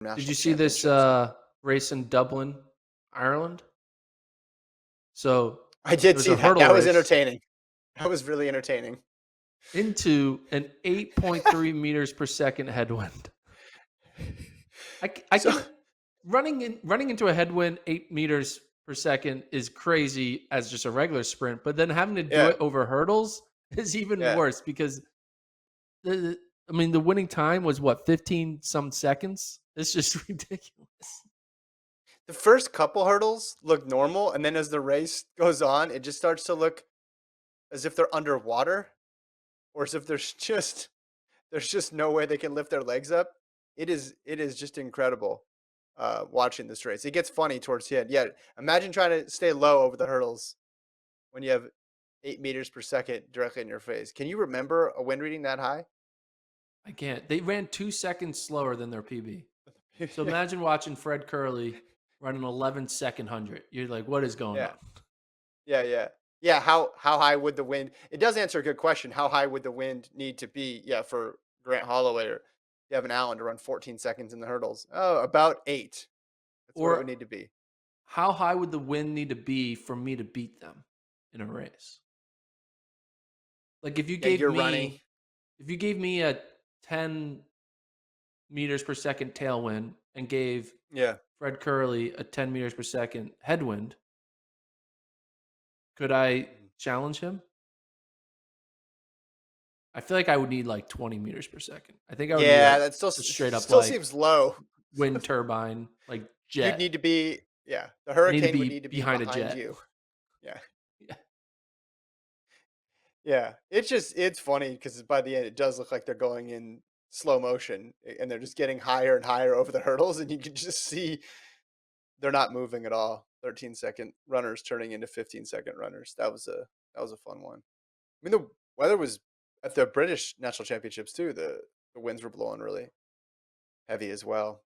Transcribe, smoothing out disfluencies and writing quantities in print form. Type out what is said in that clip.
Did national you see this championships. race in Dublin, Ireland? So I did there's see a that. hurdle That was race entertaining. That was really entertaining. into an 8.3 meters per second headwind. I So can running into a headwind 8 meters per second is crazy as just a regular sprint, but then having to do yeah, it over hurdles is even yeah. worse because I mean the winning time was what 15 some seconds. It's just ridiculous. The first couple hurdles look normal, and then as the race goes on, it just starts to look as if they're underwater, or as if there's just no way they can lift their legs up. It is just incredible watching this race. It gets funny towards the end. Yeah, imagine trying to stay low over the hurdles when you have 8 meters per second directly in your face. Can you remember a wind reading that high? I can't. They ran 2 seconds slower than their PB. So imagine watching Fred Curley run an 11-second 100. You're like, what is going Yeah, on? yeah, yeah, yeah. How high would the wind? It does answer a good question. How high would the wind need to be? Yeah, for Grant Holloway or Devin Allen to run 14 seconds in the hurdles. Oh, about 8. That's what it would Or need to be. how high would the wind need to be for me to beat them in a race? Like Yeah, you're running. if you gave me a 10 meters per second tailwind and gave Yeah. Fred Curley a 10 meters per second headwind, could I Mhm. challenge him? I feel like I would need like 20 meters per second. I think I would need Yeah, a that still just straight up still like seems low. wind turbine, like You'd jet. need to be, yeah, the I need to hurricane would be need to be behind a behind jet. you. Yeah. Yeah. Yeah. It's funny because by the end it does look like they're going in slow motion and they're just getting higher and higher over the hurdles and you can just see they're not moving at all. 13-second runners turning into 15-second runners. That was a fun one. I mean the weather was at the British National Championships too. The winds were blowing really heavy as well.